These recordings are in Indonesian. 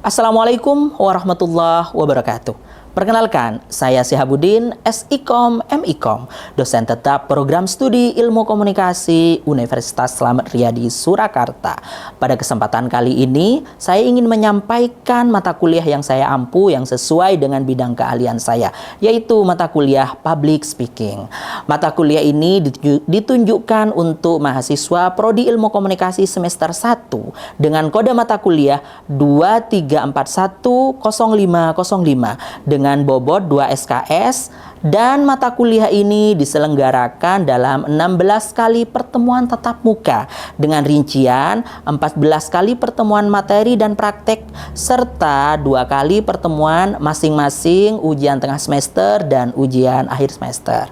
Assalamualaikum warahmatullahi wabarakatuh. Perkenalkan, saya Syihabuddin, SIKOM, MIKOM, dosen tetap program studi ilmu komunikasi Universitas Slamet Riyadi Surakarta. Pada kesempatan kali ini, saya ingin menyampaikan mata kuliah yang saya ampu yang sesuai dengan bidang keahlian saya, yaitu mata kuliah Public Speaking. Mata kuliah ini ditunjukkan untuk mahasiswa Prodi Ilmu Komunikasi semester 1 dengan kode mata kuliah 23410505 dengan bobot 2 SKS, dan mata kuliah ini diselenggarakan dalam 16 kali pertemuan tatap muka dengan rincian 14 kali pertemuan materi dan praktek serta 2 kali pertemuan masing-masing ujian tengah semester dan ujian akhir semester.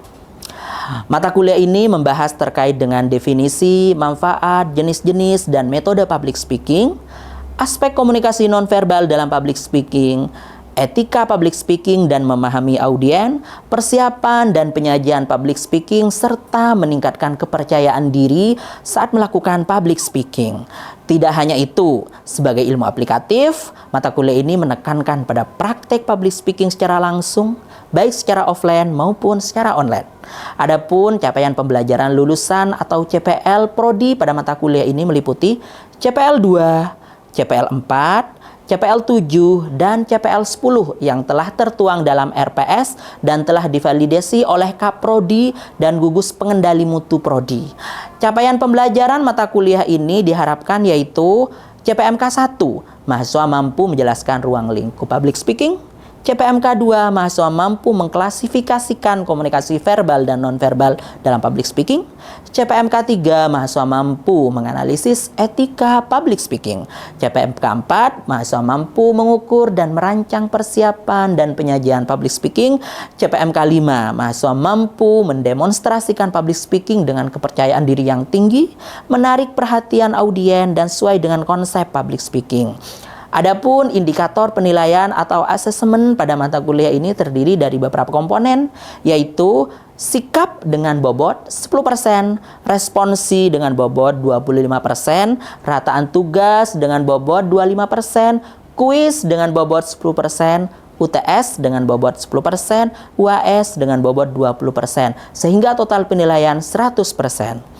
Mata kuliah ini membahas terkait dengan definisi, manfaat, jenis-jenis, dan metode public speaking, aspek komunikasi nonverbal dalam public speaking, etika public speaking dan memahami audien, persiapan dan penyajian public speaking, serta meningkatkan kepercayaan diri saat melakukan public speaking. Tidak hanya itu, sebagai ilmu aplikatif, mata kuliah ini menekankan pada praktek public speaking secara langsung, baik secara offline maupun secara online. Adapun capaian pembelajaran lulusan atau CPL Prodi pada mata kuliah ini meliputi CPL 2, CPL 4, CPL 7, dan CPL 10 yang telah tertuang dalam RPS dan telah divalidasi oleh Kaprodi dan gugus pengendali mutu Prodi. Capaian pembelajaran mata kuliah ini diharapkan yaitu CPMK 1, mahasiswa mampu menjelaskan ruang lingkup public speaking. CPMK 2, mahasiswa mampu mengklasifikasikan komunikasi verbal dan nonverbal dalam public speaking. CPMK 3, mahasiswa mampu menganalisis etika public speaking. CPMK 4, mahasiswa mampu mengukur dan merancang persiapan dan penyajian public speaking. CPMK 5, mahasiswa mampu mendemonstrasikan public speaking dengan kepercayaan diri yang tinggi, menarik perhatian audien dan sesuai dengan konsep public speaking. Adapun indikator penilaian atau asesmen pada mata kuliah ini terdiri dari beberapa komponen, yaitu sikap dengan bobot 10%, responsi dengan bobot 25%, rataan tugas dengan bobot 25%, kuis dengan bobot 10%, UTS dengan bobot 10%, UAS dengan bobot 20%, sehingga total penilaian 100%.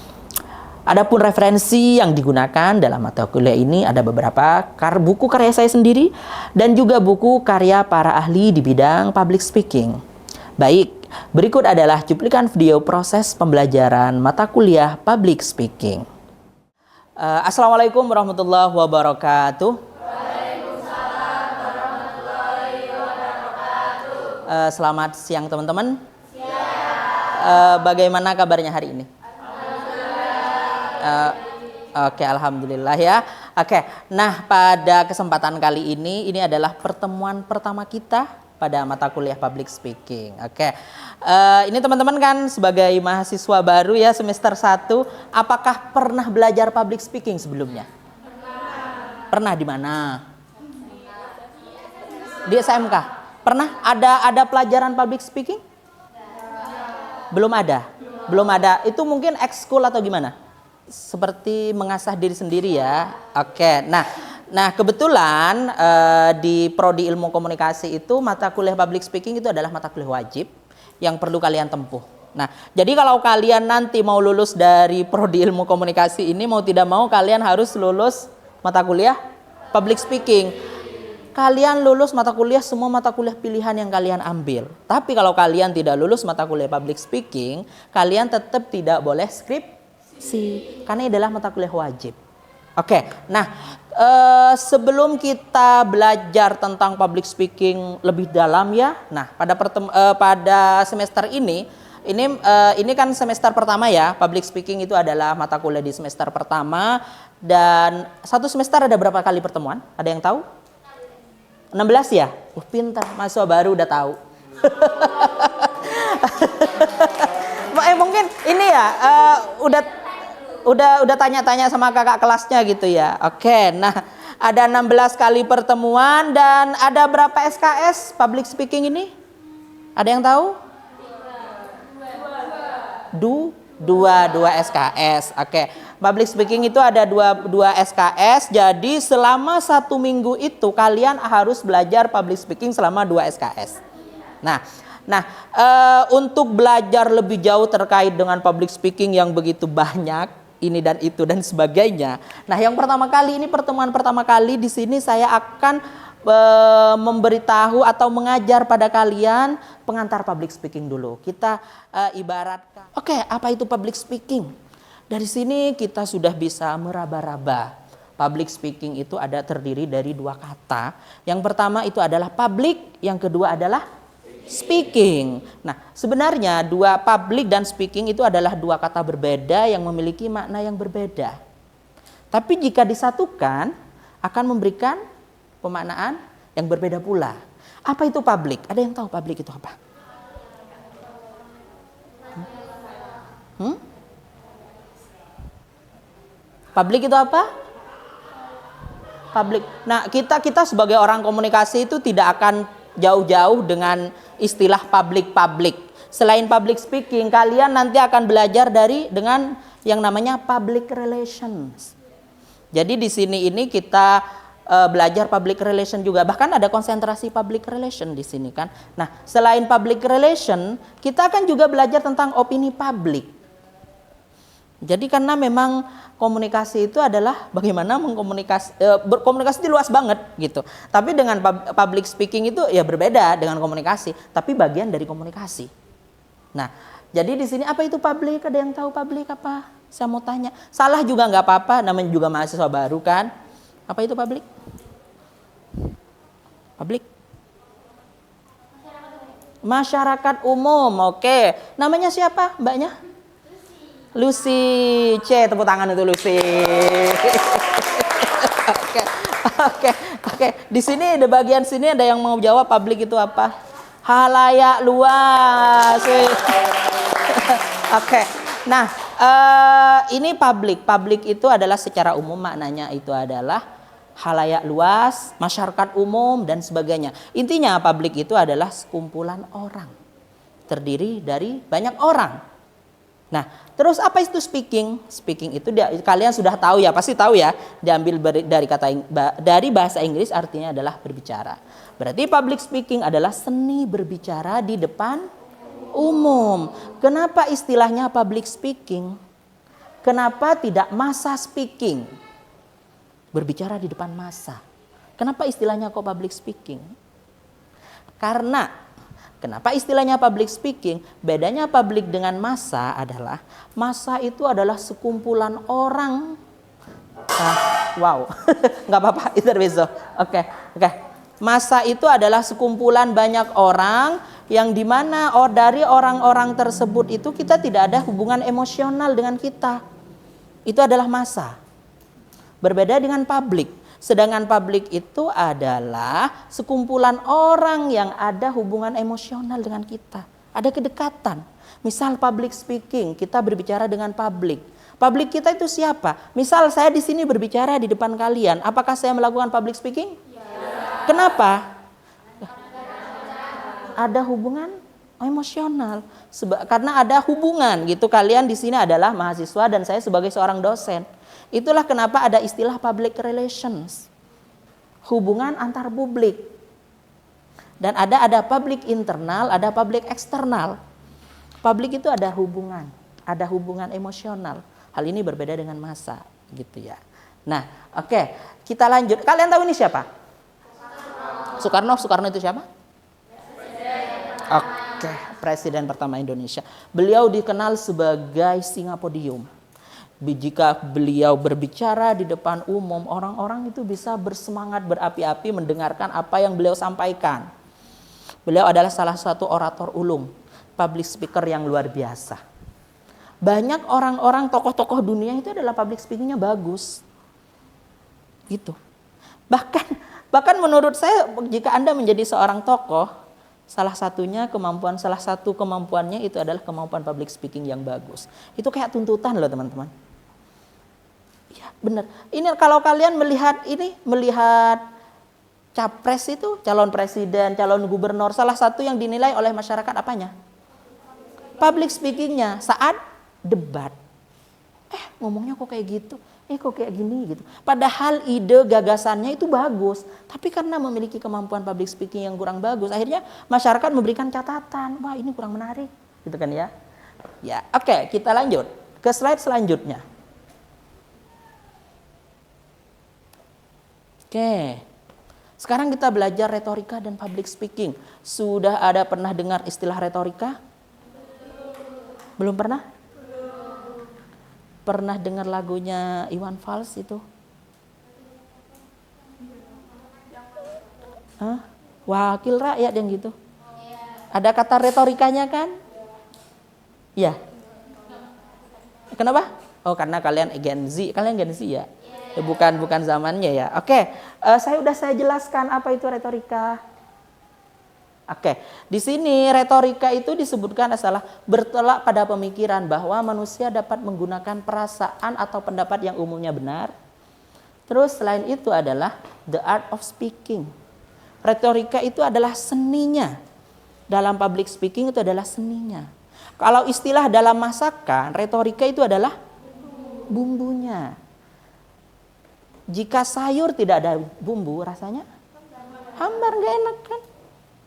Adapun referensi yang digunakan dalam mata kuliah ini ada beberapa buku karya saya sendiri dan juga buku karya para ahli di bidang public speaking. Baik, berikut adalah cuplikan video proses pembelajaran mata kuliah public speaking. Assalamualaikum warahmatullahi wabarakatuh. Waalaikumsalam warahmatullahi wabarakatuh. Selamat siang teman-teman. Siang. Bagaimana kabarnya hari ini? Oke, alhamdulillah ya. Oke, nah pada kesempatan kali ini adalah pertemuan pertama kita pada mata kuliah public speaking. Oke, ini teman-teman kan sebagai mahasiswa baru ya semester 1, apakah pernah belajar public speaking sebelumnya? Pernah di mana? Di SMK. Pernah ada pelajaran public speaking? Belum ada. Belum ada. Itu mungkin ekskul atau gimana? Seperti mengasah diri sendiri ya. Oke, nah kebetulan di Prodi Ilmu Komunikasi itu mata kuliah Public Speaking itu adalah mata kuliah wajib yang perlu kalian tempuh. Nah, jadi kalau kalian nanti mau lulus dari Prodi Ilmu Komunikasi ini, mau tidak mau kalian harus lulus mata kuliah Public Speaking. Kalian lulus mata kuliah semua mata kuliah pilihan yang kalian ambil. Tapi kalau kalian tidak lulus mata kuliah Public Speaking, kalian tetap tidak boleh skripsi. Karena ini adalah mata kuliah wajib. Oke, nah sebelum kita belajar tentang public speaking lebih dalam ya, nah pada semester ini kan semester pertama ya, public speaking itu adalah mata kuliah di semester pertama, dan satu semester ada berapa kali pertemuan? Ada yang tahu? 16 ya? Pintar, mahasiswa baru udah tahu. Mungkin ini ya udah tanya-tanya sama kakak kelasnya gitu ya. Oke, nah ada 16 kali pertemuan dan ada berapa SKS public speaking ini? Ada yang tahu? Dua SKS. Oke. Public speaking itu ada dua SKS. Jadi selama 1 minggu itu kalian harus belajar public speaking selama 2 SKS. Nah, untuk belajar lebih jauh terkait dengan public speaking yang begitu banyak, ini dan itu dan sebagainya. Nah, yang pertemuan pertama kali di sini saya akan memberitahu atau mengajar pada kalian pengantar public speaking dulu. Kita ibaratkan, oke, apa itu public speaking? Dari sini kita sudah bisa meraba-raba. Public speaking itu terdiri dari 2 kata. Yang pertama itu adalah public, yang kedua adalah speaking. Nah, sebenarnya public dan speaking itu adalah 2 kata berbeda yang memiliki makna yang berbeda. Tapi jika disatukan akan memberikan pemaknaan yang berbeda pula. Apa itu public? Ada yang tahu public itu apa? Public itu apa? Public. Nah, kita sebagai orang komunikasi itu tidak akan jauh-jauh dengan istilah public. Selain public speaking, kalian nanti akan belajar dengan yang namanya public relations. Jadi di sini ini kita belajar public relation juga. Bahkan ada konsentrasi public relation di sini kan. Nah, selain public relation, kita akan juga belajar tentang opini publik. Jadi karena memang komunikasi itu adalah bagaimana berkomunikasi itu luas banget gitu. Tapi dengan public speaking itu ya berbeda dengan komunikasi, tapi bagian dari komunikasi. Nah, jadi di sini apa itu public? Ada yang tahu public apa? Saya mau tanya. Salah juga nggak apa-apa, namanya juga mahasiswa baru kan. Apa itu public? Public? Masyarakat umum. Oke. Namanya siapa mbaknya? Lucy. Tepuk tangan untuk Lucy. Oke. Di sini ada bagian sini ada yang mau jawab public itu apa? Halayak luas. Oke. Nah, ini public. Public itu adalah secara umum, maknanya itu adalah halayak luas, masyarakat umum dan sebagainya. Intinya public itu adalah sekumpulan orang. Terdiri dari banyak orang. Nah, terus apa itu speaking? Speaking itu kalian sudah tahu ya, pasti tahu ya. Diambil dari bahasa Inggris artinya adalah berbicara. Berarti public speaking adalah seni berbicara di depan umum. Kenapa istilahnya public speaking? Kenapa tidak massa speaking? Berbicara di depan massa. Kenapa istilahnya kok public speaking? Karena kenapa istilahnya public speaking? Bedanya public dengan massa adalah massa itu adalah sekumpulan orang. Wow, nggak apa-apa, intermezzo. Oke. Massa itu adalah sekumpulan banyak orang yang dimana dari orang-orang tersebut itu kita tidak ada hubungan emosional dengan kita. Itu adalah massa. Berbeda dengan publik. Sedangkan publik itu adalah sekumpulan orang yang ada hubungan emosional dengan kita. Ada kedekatan. Misal public speaking, kita berbicara dengan publik. Publik kita itu siapa? Misal saya di sini berbicara di depan kalian, apakah saya melakukan public speaking? Ya. Kenapa? Ada hubungan emosional. Karena ada hubungan gitu. Kalian di sini adalah mahasiswa dan saya sebagai seorang dosen. Itulah kenapa ada istilah public relations. Hubungan antar publik. Dan ada publik internal, ada publik eksternal. Publik itu ada hubungan emosional. Hal ini berbeda dengan massa, gitu ya. Nah, oke, kita lanjut. Kalian tahu ini siapa? Soekarno itu siapa? Oke, Presiden pertama Indonesia. Beliau dikenal sebagai singa podium. Jika beliau berbicara di depan umum, orang-orang itu bisa bersemangat berapi-api mendengarkan apa yang beliau sampaikan. Beliau adalah salah satu orator ulung, public speaker yang luar biasa. Banyak orang-orang tokoh-tokoh dunia itu adalah public speakingnya bagus. Gitu. Bahkan menurut saya jika Anda menjadi seorang tokoh, salah satu kemampuannya itu adalah kemampuan public speaking yang bagus. Itu kayak tuntutan loh teman-teman. Ya, benar. Ini kalau kalian melihat capres itu, calon presiden, calon gubernur, salah satu yang dinilai oleh masyarakat apanya? Public speakingnya saat debat. ngomongnya kok kayak gitu, kok kayak gini gitu. Padahal ide gagasannya itu bagus, tapi karena memiliki kemampuan public speaking yang kurang bagus, akhirnya masyarakat memberikan catatan, wah ini kurang menarik, gitu kan ya. Ya, oke, kita lanjut ke slide selanjutnya. Oke, sekarang kita belajar retorika dan public speaking. Sudah ada pernah dengar istilah retorika? Belum pernah? Pernah dengar lagunya Iwan Fals itu? Hah? Wakil rakyat yang gitu? Ada kata retorikanya kan? Ya. Kenapa? Oh, karena kalian Gen Z. Kalian Gen Z ya? Bukan zamannya ya. Oke, saya jelaskan apa itu retorika. Oke, di sini retorika itu disebutkan adalah bertolak pada pemikiran bahwa manusia dapat menggunakan perasaan atau pendapat yang umumnya benar. Terus selain itu adalah the art of speaking. Retorika itu adalah seninya. Dalam public speaking itu adalah seninya. Kalau istilah dalam masakan, retorika itu adalah bumbunya. Jika sayur tidak ada bumbu, rasanya hambar, nggak enak kan?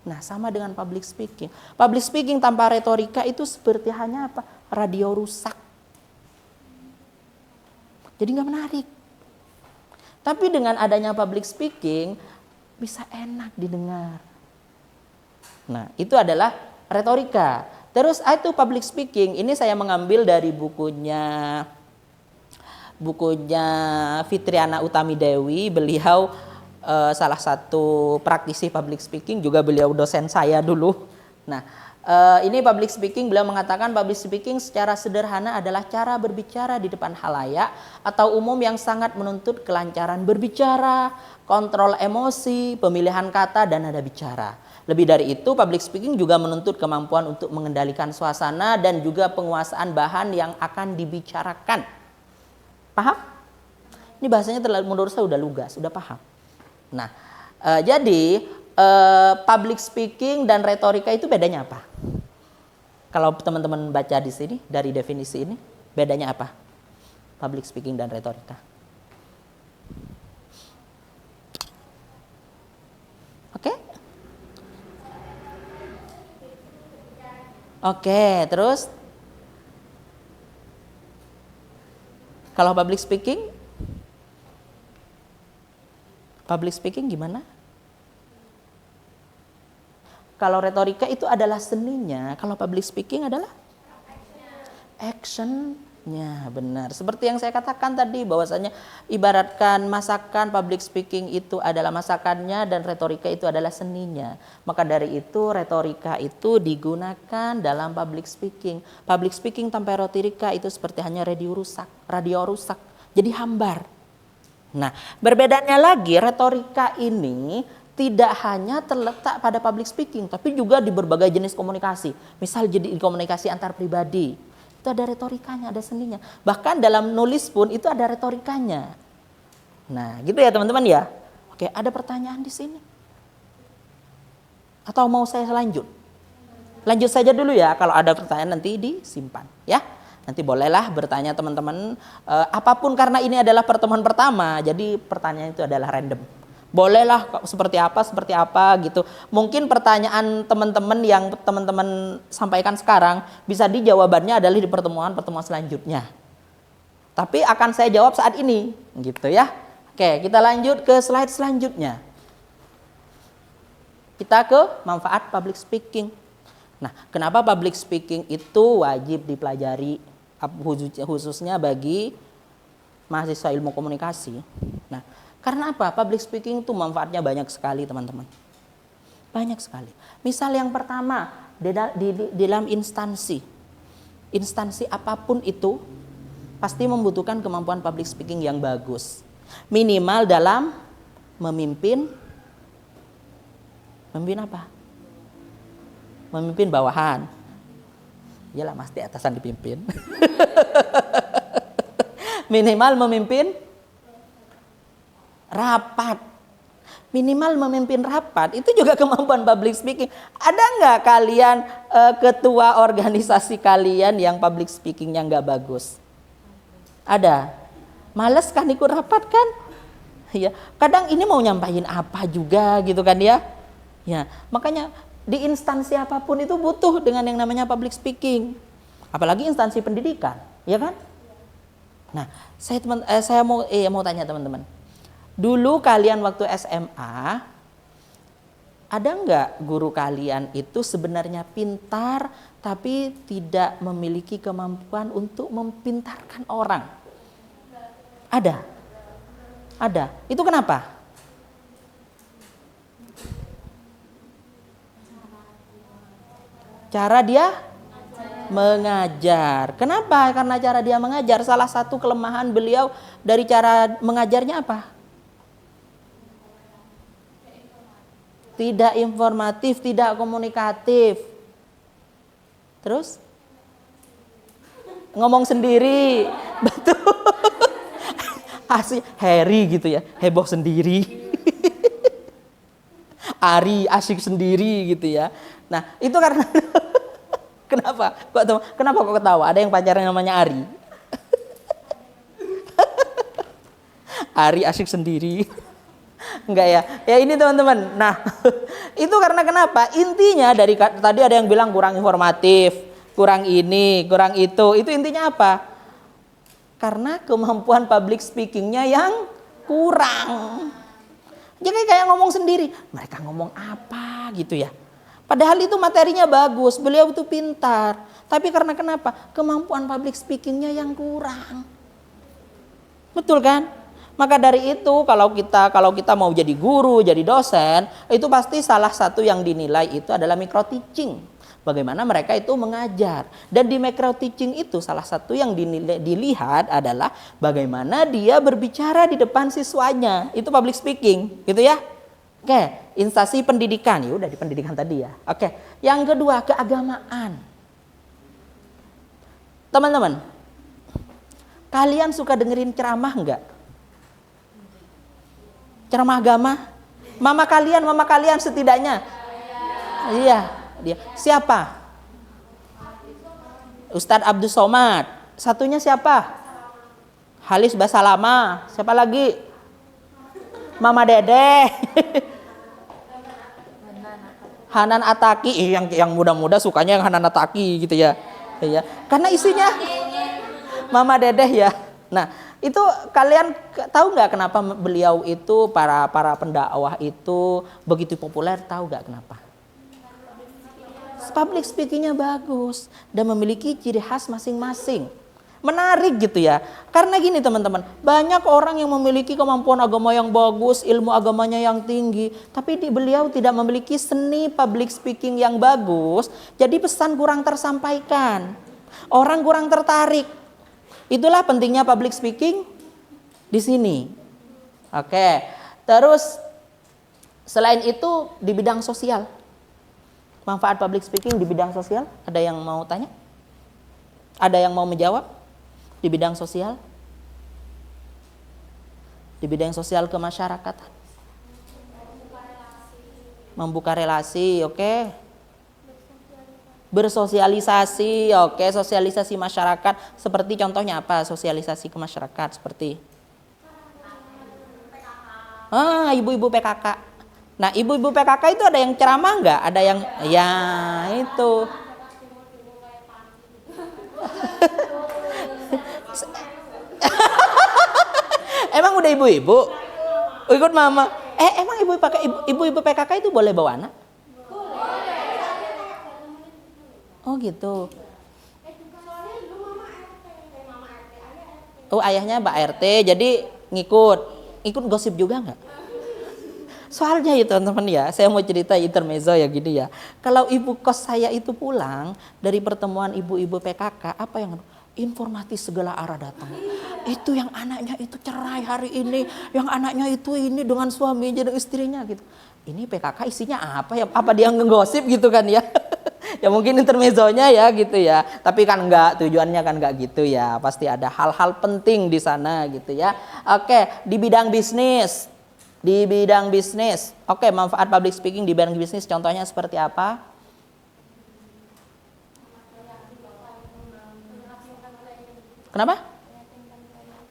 Nah, sama dengan public speaking. Public speaking tanpa retorika itu seperti hanya apa? Radio rusak. Jadi nggak menarik. Tapi dengan adanya public speaking bisa enak didengar. Nah, itu adalah retorika. Terus itu public speaking. Ini saya mengambil dari bukunya Fitriana Utami Dewi. Beliau salah satu praktisi public speaking, juga beliau dosen saya dulu. Nah, ini public speaking, beliau mengatakan public speaking secara sederhana adalah cara berbicara di depan halayak atau umum yang sangat menuntut kelancaran berbicara, kontrol emosi, pemilihan kata, dan nada bicara. Lebih dari itu, public speaking juga menuntut kemampuan untuk mengendalikan suasana dan juga penguasaan bahan yang akan dibicarakan. Paham? Ini bahasanya menurut saya udah lugas, udah paham. Nah, jadi public speaking dan retorika itu bedanya apa? Kalau teman-teman baca di sini dari definisi ini, bedanya apa? Public speaking dan retorika. Oke? Oke, terus kalau public speaking gimana? Kalau retorika itu adalah seninya, kalau public speaking adalah actionnya, benar. Seperti yang saya katakan tadi, bahwasanya ibaratkan masakan, public speaking itu adalah masakannya dan retorika itu adalah seninya. Maka dari itu retorika itu digunakan dalam public speaking. Public speaking tanpa retorika itu seperti hanya radio rusak. Jadi hambar. Nah, berbedanya lagi, retorika ini tidak hanya terletak pada public speaking, tapi juga di berbagai jenis komunikasi. Misal jadi komunikasi antar pribadi, itu ada retorikanya, ada seninya. Bahkan dalam nulis pun itu ada retorikanya. Nah, gitu ya teman-teman ya. Oke, ada pertanyaan di sini? Atau mau saya lanjut? Lanjut saja dulu ya, kalau ada pertanyaan nanti disimpan ya. Nanti bolehlah bertanya teman-teman, apapun, karena ini adalah pertemuan pertama, jadi pertanyaan itu adalah random. Bolehlah seperti apa gitu. Mungkin pertanyaan teman-teman yang teman-teman sampaikan sekarang bisa dijawabannya adalah di pertemuan selanjutnya. Tapi akan saya jawab saat ini, gitu ya. Oke, kita lanjut ke slide selanjutnya. Kita ke manfaat public speaking. Nah, kenapa public speaking itu wajib dipelajari, khususnya bagi mahasiswa ilmu komunikasi? Nah, karena apa? Public speaking itu manfaatnya banyak sekali teman-teman. Banyak sekali. Misal yang pertama, di dalam instansi apapun itu pasti membutuhkan kemampuan public speaking yang bagus. Minimal dalam memimpin apa? Memimpin bawahan. Iyalah, mesti atasan dipimpin. Minimal memimpin rapat. Minimal memimpin rapat itu juga kemampuan public speaking. Ada nggak kalian ketua organisasi kalian yang public speakingnya nggak bagus? Ada. Males kan ikut rapat kan? Ya, kadang ini mau nyampain apa juga gitu kan ya. Ya, makanya di instansi apapun itu butuh dengan yang namanya public speaking. Apalagi instansi pendidikan, ya kan? Nah, saya mau tanya teman-teman. Dulu kalian waktu SMA, ada nggak guru kalian itu sebenarnya pintar tapi tidak memiliki kemampuan untuk mempintarkan orang? Ada. Ada. Itu kenapa? Cara dia mengajar. Kenapa? Karena cara dia mengajar. Salah satu kelemahan beliau dari cara mengajarnya apa? Tidak informatif, tidak komunikatif. Terus? Ngomong sendiri. Betul. Asik, Harry gitu ya, heboh sendiri. Ari asik sendiri gitu ya. Nah, itu karena kenapa? Kenapa kok ketawa? Ada yang pacarnya namanya Ari. Ari asik sendiri. Enggak ya? Ya ini teman-teman. Nah, itu karena kenapa? Intinya dari tadi ada yang bilang kurang informatif, kurang ini, kurang itu. Itu intinya apa? Karena kemampuan public speakingnya yang kurang. Jadi kayak ngomong sendiri. Mereka ngomong apa gitu ya. Padahal itu materinya bagus. Beliau itu pintar. Tapi karena kenapa? Kemampuan public speakingnya yang kurang. Betul kan? Maka dari itu kalau kita mau jadi guru, jadi dosen, itu pasti salah satu yang dinilai itu adalah micro teaching. Bagaimana mereka itu mengajar. Dan di micro teaching itu salah satu yang dilihat adalah bagaimana dia berbicara di depan siswanya. Itu public speaking, gitu ya. Oke, instansi pendidikan. Ya udah di pendidikan tadi ya. Oke, yang kedua keagamaan. Teman-teman, kalian suka dengerin ceramah enggak? Ceramah agama? Mama kalian setidaknya. Iya. Dia siapa? Ustadz Abdul Somad. Satunya siapa? Halis Basalama. Siapa lagi? Mama Dede. Hanan Ataki. Yang muda-muda sukanya yang Hanan Ataki gitu ya. Ya. Karena isinya Mama Dede ya. Nah, itu kalian tahu nggak kenapa beliau itu para pendakwah itu begitu populer? Tahu nggak kenapa? Public speakingnya bagus dan memiliki ciri khas masing-masing. Menarik gitu ya. Karena gini teman-teman, banyak orang yang memiliki kemampuan agama yang bagus, ilmu agamanya yang tinggi, tapi beliau tidak memiliki seni public speaking yang bagus, jadi pesan kurang tersampaikan. Orang kurang tertarik. Itulah pentingnya public speaking di sini. Oke. Terus selain itu di bidang sosial. Manfaat public speaking di bidang sosial, ada yang mau tanya? Ada yang mau menjawab? Di bidang sosial? Di bidang sosial kemasyarakatan? Membuka relasi, oke. Bersosialisasi, oke. Sosialisasi masyarakat, seperti contohnya apa? Sosialisasi ke masyarakat, seperti ibu-ibu PKK. Nah, ibu-ibu PKK itu ada yang ceramah nggak? Ada yang, ya itu. Emang udah ibu-ibu? Ikut mama. Emang ibu-ibu PKK itu boleh bawa anak? Oh gitu. Oh ayahnya Mbak RT, jadi ikut gosip juga nggak? Soalnya ya teman-teman ya, saya mau cerita intermezzo ya gini ya. Kalau ibu kos saya itu pulang dari pertemuan ibu-ibu PKK, apa yang informatif segala arah datang. Itu yang anaknya itu cerai hari ini, yang anaknya itu ini dengan suaminya dan istrinya gitu. Ini PKK isinya apa ya? Apa dia ngegosip gitu kan ya? Ya mungkin intermezzonya ya gitu ya. Tapi kan enggak, tujuannya kan enggak gitu ya. Pasti ada hal-hal penting di sana gitu ya. Oke, di bidang bisnis. Di bidang bisnis. Oke, manfaat public speaking di bidang bisnis contohnya seperti apa? Kenapa?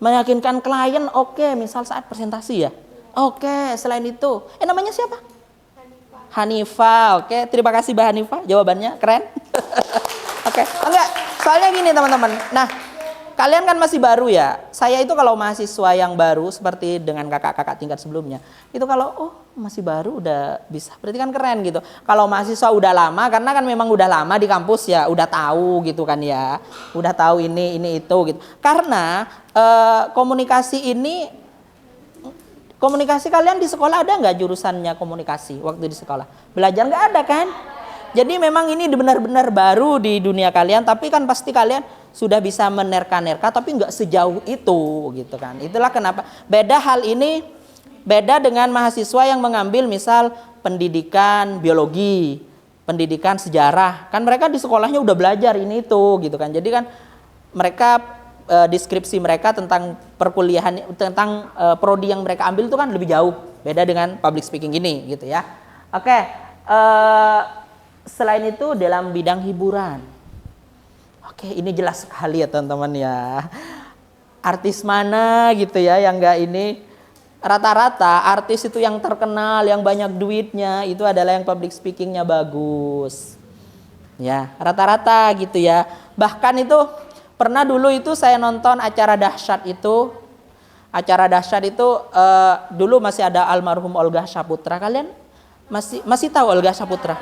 Meyakinkan klien, oke, misal saat presentasi ya. Oke, selain itu, namanya siapa? Hanifah. Oke, terima kasih Mbak Hanifah, jawabannya keren. Oke, enggak, soalnya gini teman-teman. Nah, kalian kan masih baru ya. Saya itu kalau mahasiswa yang baru seperti dengan kakak-kakak tingkat sebelumnya, itu kalau masih baru udah bisa, berarti kan keren gitu. Kalau mahasiswa udah lama, karena kan memang udah lama di kampus ya, udah tahu gitu kan ya, udah tahu ini itu gitu. Karena komunikasi kalian di sekolah ada nggak jurusannya komunikasi waktu di sekolah? Belajar nggak ada kan? Jadi memang ini benar-benar baru di dunia kalian, tapi kan pasti kalian sudah bisa menerka-nerka, tapi nggak sejauh itu gitu kan. Itulah kenapa beda hal ini, beda dengan mahasiswa yang mengambil misal pendidikan biologi, pendidikan sejarah, kan mereka di sekolahnya udah belajar ini itu gitu kan. Jadi kan mereka deskripsi mereka tentang perkuliahan, tentang prodi yang mereka ambil itu kan lebih jauh, beda dengan public speaking ini gitu ya. Oke, selain itu dalam bidang hiburan. Oke, ini jelas sekali ya teman-teman ya. Artis mana gitu ya yang enggak ini? Rata-rata artis itu yang terkenal, yang banyak duitnya, itu adalah yang public speakingnya bagus. Ya, rata-rata gitu ya. Bahkan itu pernah dulu itu saya nonton acara dahsyat itu. Acara dahsyat itu dulu masih ada almarhum Olga Saputra. Kalian masih tahu Olga Saputra?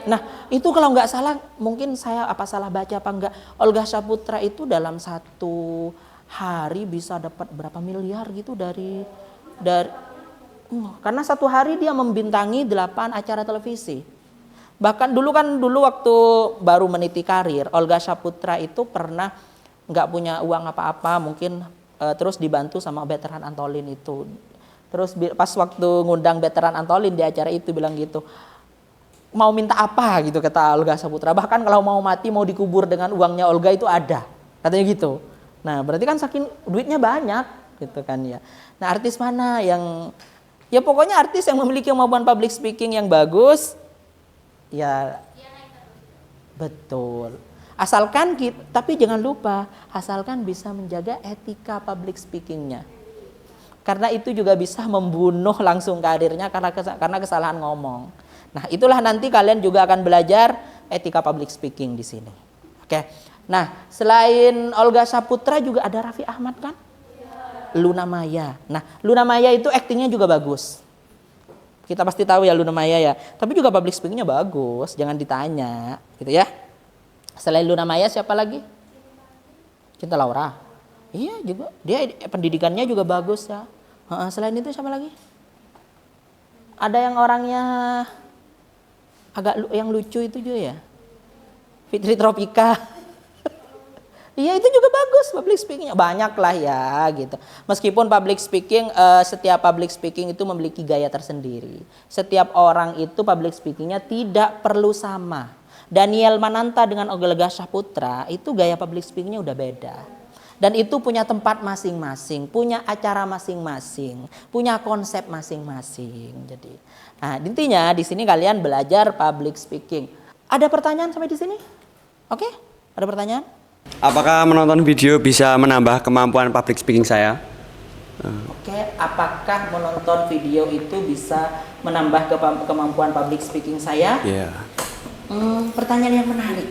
Nah, itu kalau nggak salah, mungkin saya salah baca apa enggak, Olga Saputra itu dalam satu hari bisa dapat berapa miliar gitu dari karena satu hari dia membintangi 8 acara televisi. Bahkan dulu waktu baru meniti karir, Olga Saputra itu pernah nggak punya uang apa-apa, mungkin terus dibantu sama veteran Antolin itu. Terus pas waktu ngundang veteran Antolin di acara itu bilang gitu, mau minta apa gitu kata Olga Saputra. Bahkan kalau mau mati mau dikubur dengan uangnya Olga itu ada, katanya gitu. Nah berarti kan saking duitnya banyak gitu kan ya. Nah artis mana yang ya pokoknya artis yang memiliki kemampuan public speaking yang bagus ya betul. Asalkan tapi jangan lupa asalkan bisa menjaga etika public speakingnya. Karena itu juga bisa membunuh langsung karirnya karena kesalahan ngomong. Nah, itulah nanti kalian juga akan belajar etika public speaking di sini. Oke. Nah, selain Olga Saputra juga ada Raffi Ahmad kan? Luna Maya. Nah, Luna Maya itu aktingnya juga bagus. Kita pasti tahu ya Luna Maya ya. Tapi juga public speakingnya bagus, jangan ditanya, gitu ya. Selain Luna Maya siapa lagi? Cinta Laura. Iya juga, dia pendidikannya juga bagus ya. Selain itu siapa lagi? Ada yang orangnya agak yang lucu itu juga ya, Fitri Tropika. Iya itu juga bagus public speakingnya, banyak lah ya gitu. Meskipun public speaking, setiap public speaking itu memiliki gaya tersendiri. Setiap orang itu public speakingnya tidak perlu sama. Daniel Mananta dengan Olga Saputra itu gaya public speakingnya udah beda. Dan itu punya tempat masing-masing, punya acara masing-masing, punya konsep masing-masing. Jadi, nah intinya di sini kalian belajar public speaking. Ada pertanyaan sampai di sini? Oke, ada pertanyaan? Apakah menonton video bisa menambah kemampuan public speaking saya? Oke, apakah menonton video itu bisa menambah kemampuan public speaking saya? Iya. Pertanyaan yang menarik.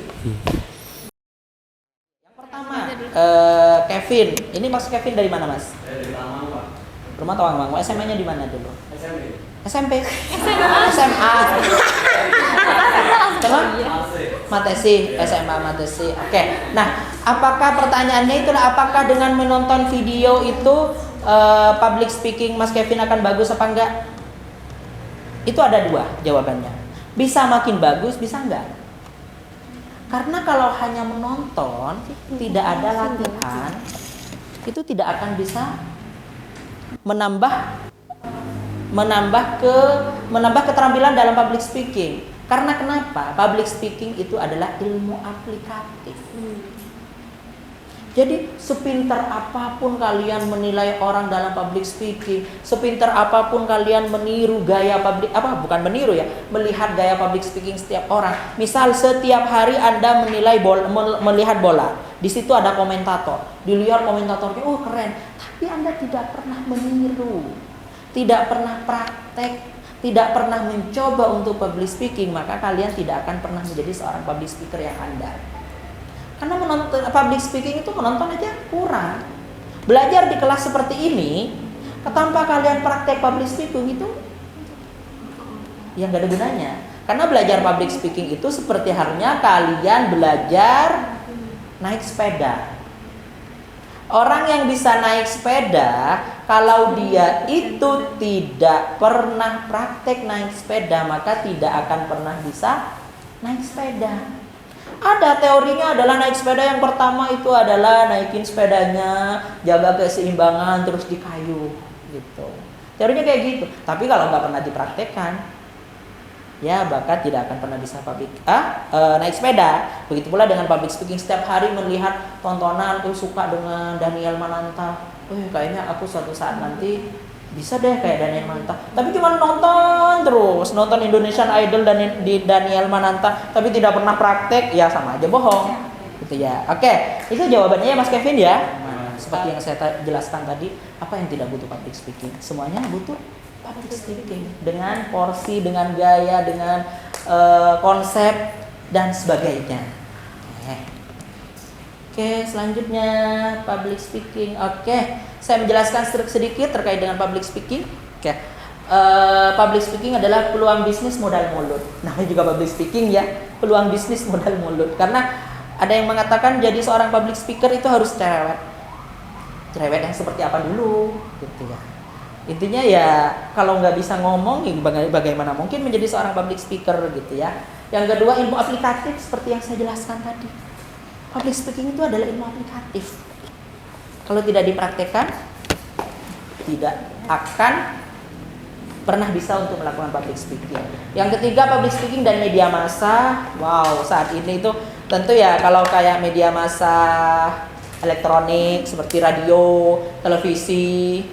Kevin, ini Mas Kevin dari mana Mas? Dari Tawang Pak. Rumah Tawang Bang. SMA-nya di mana dulu? SMP. SMA. Matesi, SMA Matesi. Oke. Nah, apakah pertanyaannya itulah apakah dengan menonton video itu public speaking Mas Kevin akan bagus apa enggak? Itu ada 2 jawabannya. Bisa makin bagus, bisa enggak? Karena kalau hanya menonton, tidak ada latihan, itu tidak akan bisa menambah keterampilan dalam public speaking. Karena kenapa? Public speaking itu adalah ilmu aplikatif. Jadi sepintar apapun kalian menilai orang dalam public speaking, sepintar apapun kalian meniru gaya melihat gaya public speaking setiap orang. Misal setiap hari Anda melihat bola, Di situ ada komentator. Dilihat komentatornya, oh keren. Tapi Anda tidak pernah meniru, tidak pernah praktek, tidak pernah mencoba untuk public speaking, maka kalian tidak akan pernah menjadi seorang public speaker yang handal. Karena menonton public speaking itu menonton aja kurang. Belajar di kelas seperti ini, tanpa kalian praktek public speaking itu yang gak ada gunanya. Karena belajar public speaking itu seperti halnya kalian belajar naik sepeda. Orang yang bisa naik sepeda, kalau dia itu tidak pernah praktek naik sepeda, maka tidak akan pernah bisa naik sepeda. Ada teorinya adalah naik sepeda yang pertama itu adalah naikin sepedanya, jaga keseimbangan, terus di kayu gitu. Teorinya kayak gitu. Tapi kalau nggak pernah dipraktekkan, ya bahkan tidak akan pernah bisa naik sepeda. Begitu pula dengan public speaking, setiap hari melihat tontonan, suka dengan Daniel Mananta. Kayaknya aku suatu saat nanti bisa deh kayak Daniel Mananta. Tapi cuma nonton terus, nonton Indonesian Idol dan di Daniel Mananta, tapi tidak pernah praktek, ya sama aja bohong. Gitu ya. Oke, itu jawabannya ya Mas Kevin ya. Nah, seperti yang saya jelaskan tadi, apa yang tidak butuh public speaking? Semuanya butuh public speaking dengan porsi, dengan gaya, dengan konsep dan sebagainya. Oke, selanjutnya public speaking. Oke, saya menjelaskan sedikit terkait dengan public speaking. Oke, public speaking adalah peluang bisnis modal mulut. Namanya juga public speaking ya, peluang bisnis modal mulut. Karena ada yang mengatakan jadi seorang public speaker itu harus cerewet. Cerewet yang seperti apa dulu, gitu ya. Intinya ya kalau nggak bisa ngomong, bagaimana mungkin menjadi seorang public speaker gitu ya. Yang kedua, ilmu aplikatif seperti yang saya jelaskan tadi. Public speaking itu adalah ilmu aplikatif. Kalau tidak dipraktekkan, tidak akan pernah bisa untuk melakukan public speaking. Yang ketiga, public speaking dan media massa. Wow, saat ini itu tentu ya kalau kayak media massa elektronik seperti radio, televisi,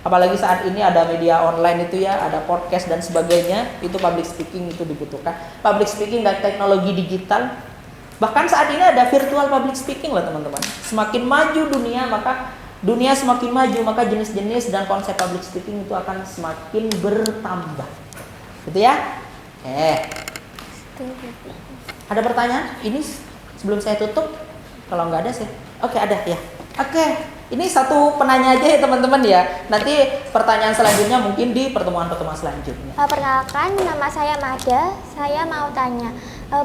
apalagi saat ini ada media online itu ya, ada podcast dan sebagainya, itu public speaking itu dibutuhkan. Public speaking dan teknologi digital. Bahkan saat ini ada virtual public speaking loh teman-teman. Semakin maju dunia, semakin maju, maka jenis-jenis dan konsep public speaking itu akan semakin bertambah. Gitu ya? Ada pertanyaan? Ini sebelum saya tutup, kalau nggak ada sih. Oke, ada ya. Oke, ini satu penanya aja ya teman-teman ya. Nanti pertanyaan selanjutnya mungkin di pertemuan-pertemuan selanjutnya. Perkenalkan, nama saya Mada. Saya mau tanya,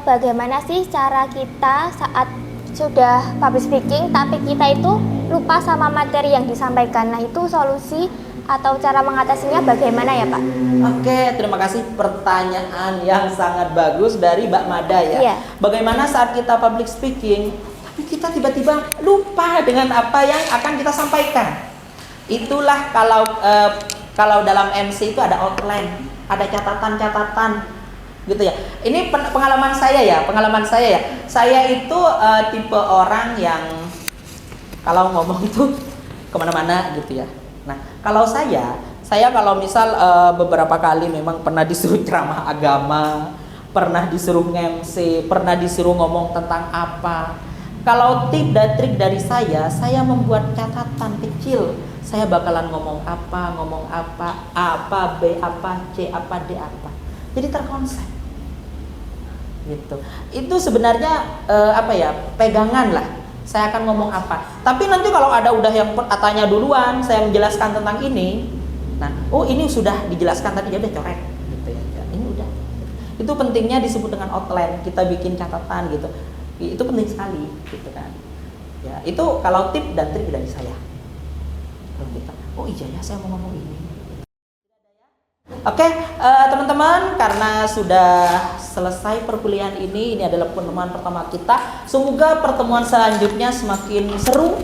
bagaimana sih cara kita saat sudah public speaking tapi kita itu lupa sama materi yang disampaikan? Nah, itu solusi atau cara mengatasinya bagaimana ya Pak? Oke, terima kasih pertanyaan yang sangat bagus dari Mbak Mada ya. Iya. Bagaimana saat kita public speaking tapi kita tiba-tiba lupa dengan apa yang akan kita sampaikan? Itulah kalau dalam MC itu ada outline, ada catatan-catatan gitu ya. Ini pengalaman saya ya. Saya itu tipe orang yang kalau ngomong tuh kemana-mana gitu ya. Nah, kalau saya kalau misal beberapa kali memang pernah disuruh ceramah agama, pernah disuruh MC, pernah disuruh ngomong tentang apa. Kalau tip dan trik dari saya membuat catatan kecil. Saya bakalan ngomong apa, A apa, B apa, C apa, D apa. Jadi terkonsep. Gitu. Itu sebenarnya pegangan lah. Saya akan ngomong apa. Tapi nanti kalau ada udah yang tanya duluan, saya menjelaskan tentang ini. Nah, ini sudah dijelaskan tadi, ya udah coret gitu ya. Ini udah. Itu pentingnya disebut dengan outline. Kita bikin catatan gitu. Itu penting sekali gitu kan. Ya, itu kalau tip dan trik dari saya. Kalau kita, iya ya saya mau ngomong ini. Oke, teman-teman, karena sudah selesai perkuliahan ini adalah pertemuan pertama kita. Semoga pertemuan selanjutnya semakin seru.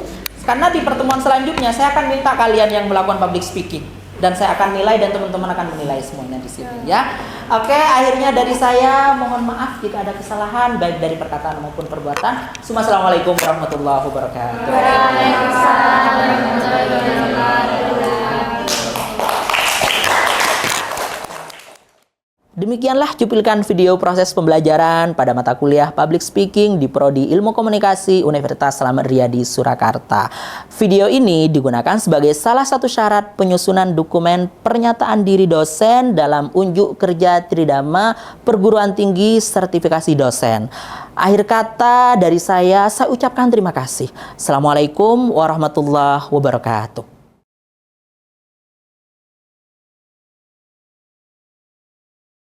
Karena di pertemuan selanjutnya saya akan minta kalian yang melakukan public speaking dan saya akan nilai dan teman-teman akan menilai semuanya di sini ya. Oke, akhirnya dari saya mohon maaf jika ada kesalahan baik dari perkataan maupun perbuatan. Assalamualaikum warahmatullahi wabarakatuh. Waalaikumsalam warahmatullahi wabarakatuh. Demikianlah cuplikan video proses pembelajaran pada mata kuliah Public Speaking di Prodi Ilmu Komunikasi Universitas Slamet Riyadi Surakarta. Video ini digunakan sebagai salah satu syarat penyusunan dokumen pernyataan diri dosen dalam unjuk kerja Tridharma Perguruan Tinggi Sertifikasi Dosen. Akhir kata dari saya ucapkan terima kasih. Assalamualaikum warahmatullahi wabarakatuh.